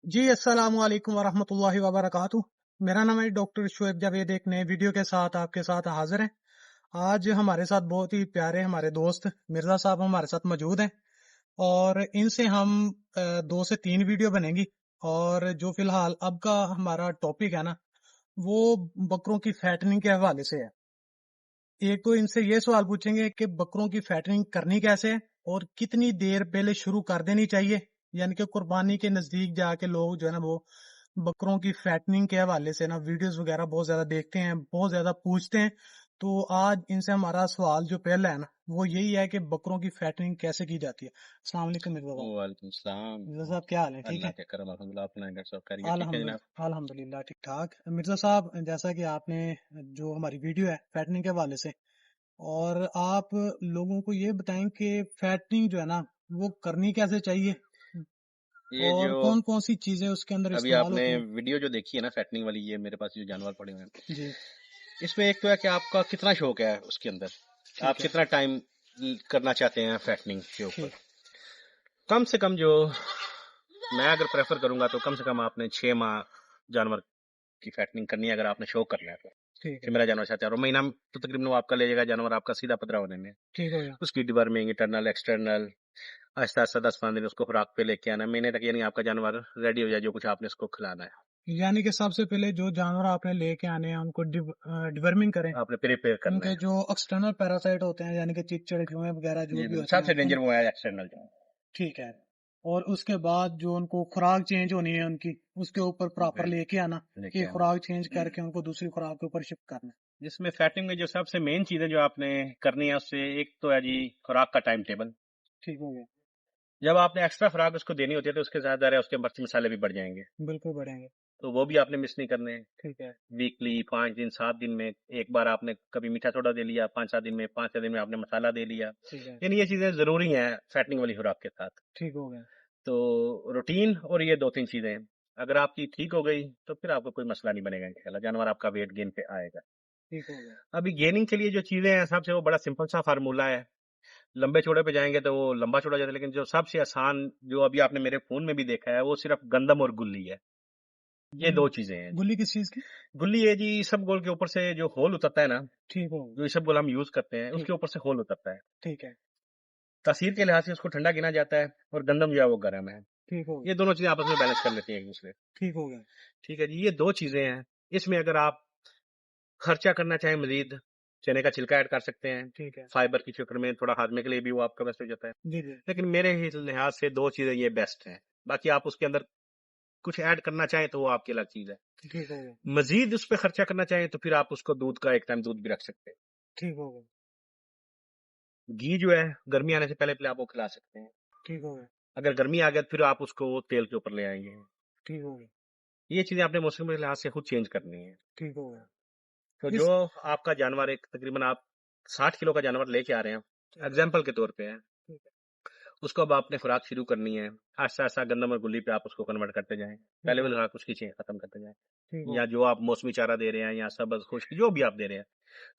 जी, अस्सलाम वालेकुम वरहमतुल्लाहि वबरकातुह। मेरा नाम है डॉक्टर शुएब जावेद, एक नए वीडियो के साथ आपके साथ हाजिर हैं। आज हमारे साथ बहुत ही प्यारे हमारे दोस्त मिर्जा साहब हमारे साथ मौजूद हैं और इनसे हम 2 से 3 वीडियो बनेंगी। और जो फिलहाल अब का हमारा टॉपिक है ना, वो बकरों की फैटनिंग के हवाले से है। एक तो इनसे ये सवाल पूछेंगे कि बकरों की फैटनिंग करनी कैसे है और कितनी देर पहले शुरू कर देनी चाहिए, यानी कि कुर्बानी के नजदीक जाके लोग जो है ना वो बकरों की फैटनिंग के हवाले से ना वीडियोस वगैरह बहुत ज्यादा देखते हैं, बहुत ज्यादा पूछते हैं। तो आज इनसे हमारा सवाल जो पहला है ना वो यही है कि बकरों की फैटनिंग कैसे की जाती है। अस्सलाम वालेकुम मिर्जा साहब। वालेकुम सलाम। मिर्जा साहब क्या हाल है? ठीक है। अल्लाह के करम अल्हम्दुलिल्लाह। अपना घर सब खैरियत? ठीक है जनाब। अल्हम्दुलिल्लाह ठीक ठाक। मिर्जा साहब, जैसा कि आपने जो हमारी वीडियो है फैटनिंग के हवाले से, और आप लोगों को ये बताएं कि फैटनिंग जो है ना वो करनी कैसे चाहिए ये और जो कौन कौन सी चीजें उसके अंदर अभी इस्तेमाल आपने होती हैं। वीडियो जो देखी है ना फैटनिंग वाली, ये मेरे पास जो जानवर पड़े हुए हैं, जी। इसमें एक तो है कि आपका कितना शौक है उसके अंदर, आप ठीक है। कितना टाइम करना चाहते हैं फैटनिंग के ऊपर। ठीक। कम से कम जो मैं अगर प्रेफर करूंगा तो कम से कम आपने 6 माह जानवर की फैटनिंग करनी है, अगर आपने शौक करना है तो। ठीक कि है। मेरा जानवर चाहता है, और महीना में तो तकरीबन वो आपका ले जाएगा जानवर आपका सीधा पतरा होने में। ठीक हो गया। उसकी deworming, internal external, Aahista Aahista 10-15 दिन उसको खुराक पे लेके आना है, महीने तक यानी आपका जानवर रेडी हो जाए जो कुछ आपने उसको खिलाना है। यानी कि सबसे पहले जो जानवर आपने लेके आने हैं उनको डिवर्मिंग करें। आपने प्रिपेयर करना उनके है। जो एक्सटर्नल पैरासाइट होते हैं यानी कि चिचड़ चूहे वगैरह जो जी भी बिल्कुल, होते हैं सबसे डेंजर वो है एक्सटर्नल जो। ठीक है। और उसके बाद जो उनको खुराक चेंज होनी है उनकी, उसके ऊपर प्रॉपर बिल्कुल, लेके आना कि लेके आना खुराक चेंज करके उनको दूसरी खुराक के ऊपर शिफ्ट करना। जिसमें फैटिंग में जो सबसे मेन चीजें जो आपने करनी है, उससे एक तो है जी खुराक का टाइम टेबल। ठीक हो गया। जब आपने एक्स्ट्रा खुराक उसको देनी होती है तो उसके साथ ज़रा उसके मिर्च मसाले भी बढ़ जाएंगे, बिल्कुल बढ़ेंगे। तो वो भी आपने मिस नहीं करने हैं। ठीक है। वीकली 5 दिन 7 दिन में एक बार आपने कभी मीठा सोडा दे लिया, 5-7 दिन में, 5-6 दिन में आपने मसाला दे लिया। ठीक है। यानी ये चीजें जरूरी हैं फैटनिंग वाली खुराक के साथ। ठीक हो गया। तो रूटीन और ये 2-3 चीजें अगर आपकी ठीक हो गई तो फिर आपको कोई मसला नहीं बनेगा, इंशाल्लाह जानवर आपका वेट गेन पे आएगा। ठीक हो गया। अभी गेनिंग के लिए जो चीजें हैं सबसे वो बड़ा सिंपल सा फार्मूला है। लंबे चौड़े पे जाएंगे तो वो लंबा चौड़ा जाता है, लेकिन जो सबसे आसान जो अभी आपने मेरे फोन में भी देखा है वो सिर्फ गंदम और गुल्ली है। ये गुल्ली? 2 चीजें हैं जी। गुल्ली किस चीज की? गुल्ली है जी सब गोल के ऊपर से जो होल उतरता है ना, ठीक हो गया। जो सब गोल हम यूज करते हैं ठीक। उसके ऊपर से होल उतरता है। ठीक है। तासीर के लिहाज से उसको ठंडा गिना जाता है और गंदम जो है वो गर्म है। ठीक हो गया। ये दोनों चीजें आपस में बैलेंस कर लेती हैं एक दूसरे। ठीक हो गया। ठीक है जी, ये 2 चीजें हैं। इसमें अगर आप खर्चा करना चाहें मजीद, चने का छिलका ऐड कर सकते हैं। ठीक है। फाइबर की चक्कर में थोड़ा हाजमे के लिए भी वो आपका बेस्ट हो जाता है। जी जी। लेकिन मेरे लिहाज से 2 चीजें ये बेस्ट हैं। बाकी आप उसके अंदर कुछ ऐड करना चाहें तो वो आपकी अलग चीज है। ठीक हो गया। मजीद उस पर खर्चा करना चाहें तो फिर आप उसको दूध का एक टाइम दूध भी रख सकते हैं। ठीक हो गया। घी जो है गर्मी आने से पहले पहले आप वो खिला सकते हैं। ठीक हो गया। अगर गर्मी आ गया तो फिर आप उसको तेल के ऊपर ले आएंगे। ठीक हो गया। ये चीजें आपने मौसम के लिहाज से खुद चेंज करनी है। ठीक हो गया। तो जो इस आपका जानवर एक तकरीबन आप 60 किलो का जानवर लेके आ रहे हैं, ठीक है। एग्जाम्पल के तौर पे है, ठीक है। उसको अब आपने खुराक शुरू करनी है। आहिस्ता आहिस्ता गंदम और गुल्ली पे आप उसको कन्वर्ट करते जाएं। ठीक पहले हो वाली गया। खुराक उसकी चीजें खत्म करते जाएं, ठीक हो या गया। जो आप मौसमी चारा दे रहे हैं या सब्ज खुश्क जो भी आप दे रहे हैं,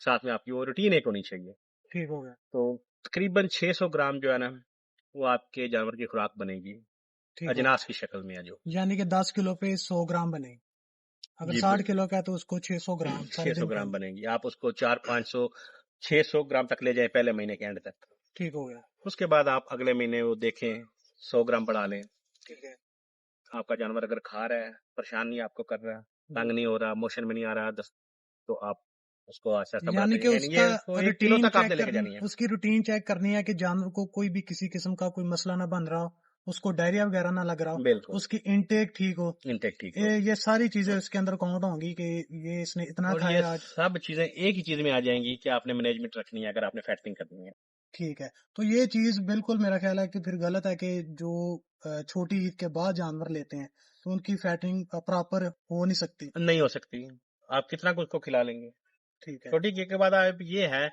साथ में आपकी वो रूटीन एक होनी चाहिए। ठीक हो गया। तो तकरीबन 600 ग्राम जो है ना वो आपके जानवर की खुराक बनेगी, ठीक हो अजनास गया। की शक्ल में है जो। यानी कि 10 किलो पे 100 ग्राम बने। अगर जी 60 किलो बिल्कुल, का है तो उसको 600 ग्राम सारे 600 दिन के ग्राम अंदर। बनेगी। आप उसको 400-500 600 ग्राम तक ले जाएं पहले महीने के एंड तक। ठीक हो गया। उसके बाद आप अगले महीने वो देखें, 100 ग्राम बढ़ा लें। ठीक है। आपका जानवर अगर खा रहा है, परेशान नहीं आपको कर रहा, जी। तंग नहीं हो रहा, मोशन में नहीं आ रहा तो आप उसको आहिस्ता आहिस्ता यानी बढ़ाते कि जाइए। यानी उसका ये उसको 1 किलो रूटीन तक चेक आपने लेके करनी, जानी है। उसकी रूटीन चेक करनी है कि जानवर को कोई भी किसी किस्म का कोई मसला ना बन रहा हो, उसको डायरिया वगैरह ना लग रहा हो, बिल्कुल, उसकी इनटेक ठीक हो। इनटेक ठीक हो। ये सारी चीजें उसके अंदर काउंट होंगी कि ये इसने इतना और ये खाया आज। सब चीजें एक ही चीज में आ जाएंगी कि आपने मैनेजमेंट रखनी है अगर आपने फैटिंग करनी है। ठीक है। तो ये चीज बिल्कुल मेरा ख्याल है कि फिर गलत है कि जो छोटी ईद के बाद जानवर लेते हैं तो उनकी फैटिंग प्रॉपर हो नहीं सकती। नहीं हो सकती, आप कितना कुछ को खिला लेंगे। ठीक है। छोटी केक के बाद आप ये है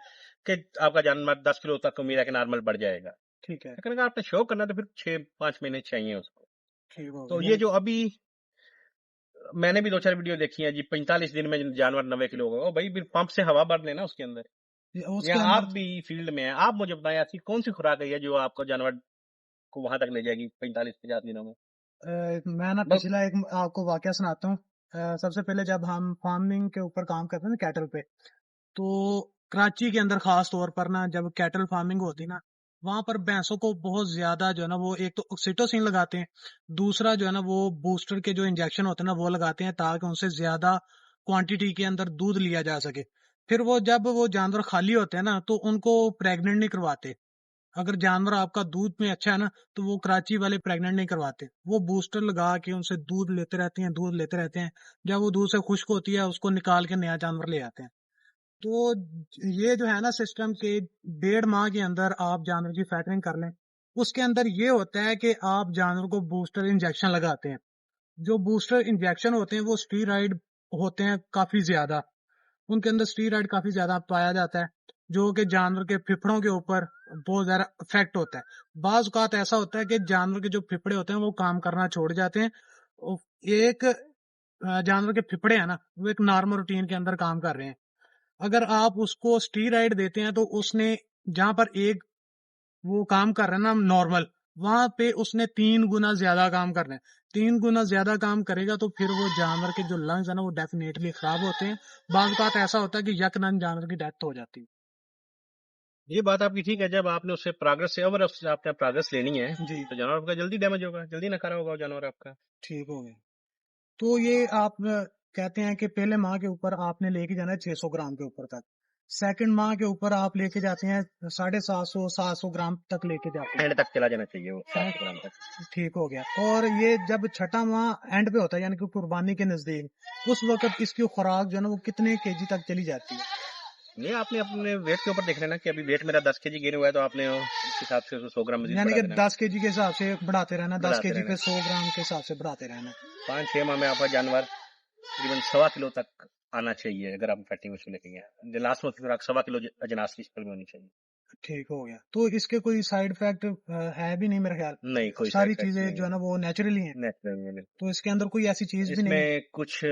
कि आपका जानवर 10 किलो तक उम्मीद है कि नॉर्मल बढ़ जाएगा। ठीक है। लेकिन अगर आपने शो करना है तो फिर 6-5 महीने चाहिए उसको। ठीक हो तो गया। ये जो अभी मैंने भी 2-4 वीडियो देखी है जी, 45 दिन में जानवर 90 किलो होगा। ओ भाई फिर पंप से हवा भर लेना उसके अंदर। या उसके अंदर आप भी फील्ड में हैं, आप मुझे बताएं ऐसी कौन सी खुराक है जो आपको जानवर को वहां तक ले जाएगी 45-50 दिनों में। میں نا بس پچھلا ایک آپ کو واقعہ سناتا ہوں. سب سے پہلے جب ہم فارمنگ کے اوپر کام کرتے ہیں نا کیٹل پہ، تو کراچی کے اندر خاص طور پر نا جب کیٹل فارمنگ ہوتی نا، وہاں پر بھینسوں کو بہت زیادہ جو ہے نا وہ ایک تو سیٹوسین لگاتے ہیں، دوسرا جو ہے نا وہ بوسٹر کے جو انجیکشن ہوتے ہیں نا وہ لگاتے ہیں تاکہ ان سے زیادہ کوانٹیٹی کے اندر دودھ لیا جا سکے. پھر وہ جب وہ جانور خالی ہوتے ہیں نا تو ان کو پریگننٹ نہیں کرواتے. اگر جانور آپ کا دودھ میں اچھا ہے نا تو وہ کراچی والے پریگننٹ نہیں کرواتے، وہ بوسٹر لگا کے ان سے دودھ لیتے رہتے ہیں، دودھ لیتے رہتے ہیں. جب وہ دودھ سے خشک ہوتی ہے اس کو نکال کے نیا جانور لے آتے ہیں. تو یہ جو ہے نا سسٹم کے 1.5 ماہ کے اندر آپ جانور کی فیٹرنگ کر لیں. اس کے اندر یہ ہوتا ہے کہ آپ جانور کو بوسٹر انجیکشن لگاتے ہیں. جو بوسٹر انجیکشن ہوتے ہیں وہ اسٹیرائڈ ہوتے ہیں کافی زیادہ، ان کے اندر اسٹیرائڈ کافی زیادہ پایا جاتا ہے جو کہ جانور کے پھپھڑوں کے اوپر بہت زیادہ افیکٹ ہوتا ہے. بعض اوقات ایسا ہوتا ہے کہ جانور کے جو پھپھڑے ہوتے ہیں وہ کام کرنا چھوڑ جاتے ہیں. ایک جانور کے پھپھڑے ہیں نا وہ ایک نارمل روٹین کے اندر کام کر رہے ہیں. اگر آپ اس کو اسٹیرائڈ دیتے ہیں تو اس نے جہاں پر ایک وہ کام کر رہا ہے نا نارمل، وہاں پہ اس نے 3 گنا زیادہ کام کرنا ہے. 3 گنا زیادہ کام کرے گا تو پھر وہ جانور کے جو لنگز ہیں نا وہ ڈیفینیٹلی خراب ہوتے ہیں. بعض اوقات ایسا ہوتا ہے کہ یکدم جانور کی ڈیتھ ہو جاتی یہ بات آپ کی ٹھیک ہے، جب آپ نے اس سے پروگرس سے اوور سے آپ نے پروگرس لینی ہے ہے. جی تو جانور آپ کا جلدی ڈیمیج ہوگا، جلدی نہ کھڑا ہوگا وہ جانور آپ کا. ٹھیک ہو گیا. تو یہ آپ کہتے ہیں کہ پہلے ماہ کے اوپر آپ نے لے کے جانا ہے 600 گرام کے اوپر تک، سیکنڈ ماہ کے اوپر آپ لے کے جاتے ہیں 750 گرام تک لے کے جاتے ہیں. اینڈ تک چلا جانا چاہیے وہ 700 گرام تک. ٹھیک ہو گیا. اور یہ جب چھٹا ماہ اینڈ پہ ہوتا ہے یعنی کہ قربانی کے نزدیک، اس وقت اس کی خوراک جو ہے نا وہ کتنے kg تک چلی جاتی ہے؟ یہ آپ نے اپنے ویٹ کے اوپر دیکھ لینا کہ ابھی ویٹ میرا 10 kg گین ہوا ہے تو آپ نے اس حساب سے 100 گرام مزید یعنی بڑھا کہ دینا. 10 kg کے حساب سے بڑھاتے رہنا، 10 بڑھاتے kg رہنا پہ 100 گرام کے حساب سے بڑھاتے رہنا. 5-6 ماہ میں آپ کا جانور تقریباً 1.25 کلو تک آنا چاہیے. اگر آپ فیٹنگ اس کو لے کے گئے لاسٹ میں پھر 1.25 کلو اجناس کی شکل میں ہونی چاہیے. ٹھیک ہو گیا. تو اس کے کوئی سائیڈ افیکٹ ہے بھی نہیں میرے خیال؟ نہیں، کوئی سائڈ ساری افیکٹ چیزیں نہیں جو ہے نا وہ نیچرلی ہیں، ہے نیچرل. تو اس کے اندر کوئی ایسی چیز اس بھی نہیں ہے؟ میں کچھ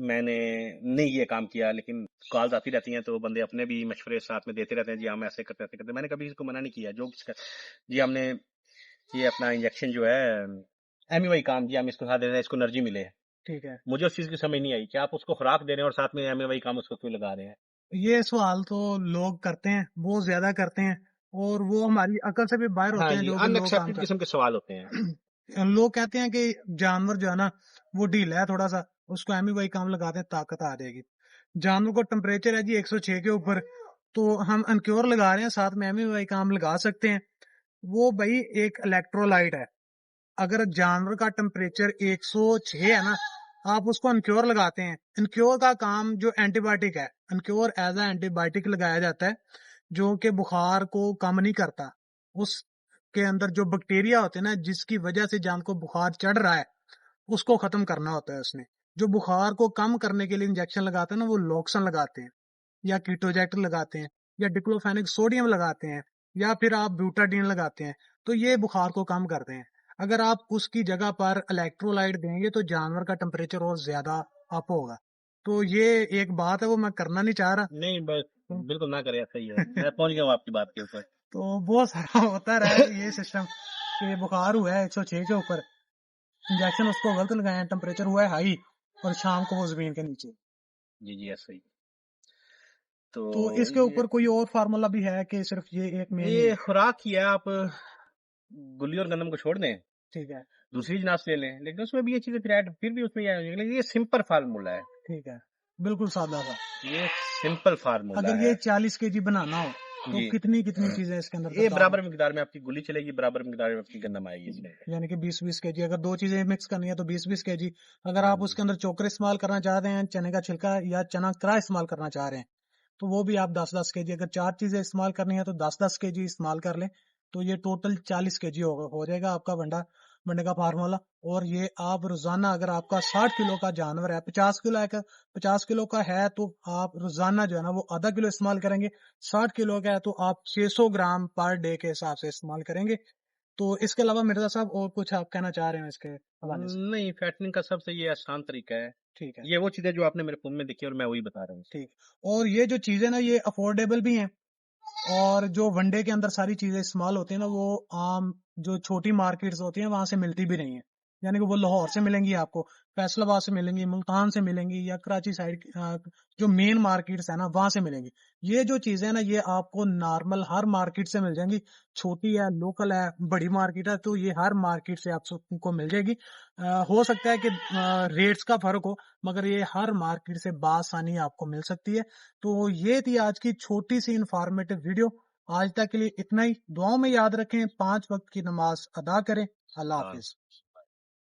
میں نے نہیں یہ کام کیا، لیکن کالز آتی رہتی ہیں تو بندے اپنے بھی مشورے ساتھ میں دیتے رہتے ہیں. جی ہم ایسے کرتے ایسے کرتے. میں نے کبھی اس کو منع نہیں کیا. جو جی ہم نے یہ اپنا انجیکشن جو ہے ایم وائی کام، جی ہم اس کو ساتھ دے رہے ہیں، اس کو انرجی ملے. ٹھیک ہے. مجھے اس چیز کی سمجھ نہیں آئی کہ آپ اس کو خوراک دے رہے ہیں اور ساتھ میں ایم وائی کام اس کو کیوں لگا رہے ہیں. یہ سوال تو لوگ کرتے ہیں، بہت زیادہ کرتے ہیں، اور وہ ہماری عقل سے بھی باہر ہاں ہوتے ہیں جی، جو کہ ان لوگ کام ایکسپیکٹڈ کرتے قسم کے سوال ہوتے ہیں. ہیں. لوگ کہتے ہیں کہ جانور جو ہے نا وہ ڈھیلا ہے تھوڑا سا، اس کو ایم وائی کام لگاتے ہیں طاقت آ جائے گی. جانور کو ٹمپریچر ہے جی 106 کے اوپر، تو ہم انکیور لگا رہے ہیں ساتھ میں ایم وائی کام لگا سکتے ہیں. وہ بھائی ایک الیکٹرولائٹ ہے. اگر جانور کا ٹمپریچر 106 ہے نا، آپ اس کو انکیور لگاتے ہیں. انکیور کا کام جو اینٹی بایوٹک ہے، انکیور ایز اے اینٹی بایوٹک لگایا جاتا ہے جو کہ بخار کو کم نہیں کرتا. اس کے اندر جو بیکٹیریا ہوتے ہیں نا جس کی وجہ سے جان کو بخار چڑھ رہا ہے اس کو ختم کرنا ہوتا ہے. اس نے جو بخار کو کم کرنے کے لیے انجیکشن لگاتے ہیں نا وہ لوکسن لگاتے ہیں یا کیٹوجیکٹ لگاتے ہیں یا ڈیکلوفینک سوڈیم لگاتے ہیں یا پھر آپ بیوٹاڈین لگاتے ہیں. تو یہ بخار کو کم کرتے ہیں. اگر آپ اس کی جگہ پر الیکٹرولائٹ دیں گے تو جانور کا ٹمپریچر اور زیادہ اپ ہوگا. تو یہ ایک بات ہے وہ میں کرنا نہیں چاہ رہا. نہیں بس بالکل نہ کرے، صحیح ہے. میں پہنچ گیا ہوں آپ کی بات کے اوپر. تو بہت سارا ہوتا رہا ہے یہ سسٹم کہ بخار ہوا ہے 106 کے اوپر، انجیکشن اس کو غلط لگائے ہیں، ٹمپریچر ہوا ہے ہائی اور شام کو وہ زمین کے نیچے. جی ایسا ہی. تو اس کے اوپر کوئی اور فارمولا بھی ہے کہ صرف یہ ایک مین؟ یہ خوراک کی ہے، آپ گلی اور گندم کو چھوڑ دیں، ٹھیک ہے. دوسری جناس لے لیں، لیکن اس میں بھی یہ چیزیں پھر بھی اس میں یہ سمپل فارمولا ہے. ٹھیک ہے، بالکل سادہ تھا. یہ سمپل فارمولا اگر ہے. یہ 40 kg بنانا ہو تو جی کتنی چیزیں اس کے اندر یہ درکار برابر مقدار میں آپ کی گلی چلے گی، برابر مقدار میں آپ کی گندم آئے گی اس میں. یعنی کہ 20 kg. اگر 2 چیزیں مکس کرنی ہے تو 20 kg. اگر ہاں آپ اس کے اندر چوکر استعمال کرنا چاہتے ہیں، چنے کا چھلکا یا چنا کرا استعمال کرنا چاہ رہے ہیں تو وہ بھی آپ 10 kg. اگر 4 چیزیں استعمال کرنی ہے تو 10 kg استعمال کر لیں تو یہ ٹوٹل 40 kg ہو جائے گا آپ کا بنڈے کا فارمولا. اور یہ آپ روزانہ اگر آپ کا 60 کلو کا جانور ہے، 50 کلو کا ہے تو آپ روزانہ جو ہے نا وہ آدھا کلو استعمال کریں گے. 60 کلو کا ہے تو آپ 600 گرام پر ڈے کے حساب سے استعمال کریں گے. تو اس کے علاوہ مرزا صاحب اور کچھ آپ کہنا چاہ رہے ہیں اس کے حوالے سے؟ نہیں، فیٹنگ کا سب سے یہ آسان طریقہ ہے. ٹھیک ہے. یہ وہ چیزیں جو آپ نے میرے فون میں دیکھی اور میں وہی بتا رہا ہوں. ٹھیک. اور یہ جو چیزیں نا یہ افورڈیبل بھی ہیں، اور جو ون ڈے کے اندر ساری چیزیں استعمال ہوتی ہیں نا وہ عام جو چھوٹی مارکیٹس ہوتی ہیں وہاں سے ملتی بھی نہیں ہیں. यानी कि वो लाहौर से मिलेंगी आपको, फैसलाबाद से मिलेंगी, मुल्तान से मिलेंगी, या कराची साइड जो मेन मार्केट्स है ना वहां से मिलेंगी। ये जो चीजें है ना ये आपको नॉर्मल हर मार्केट से मिल जाएंगी। छोटी है, लोकल है, बड़ी मार्केट है, तो ये हर मार्केट से आपको मिल जाएगी। हो सकता है कि रेट्स का फर्क हो, मगर ये हर मार्केट से बासानी आपको मिल सकती है। तो ये थी आज की छोटी सी इंफॉर्मेटिव वीडियो। आज तक के लिए इतना ही। दुआओं में याद रखें, 5 वक्त की नमाज अदा करें। अल्लाह हाँ। हाफिज।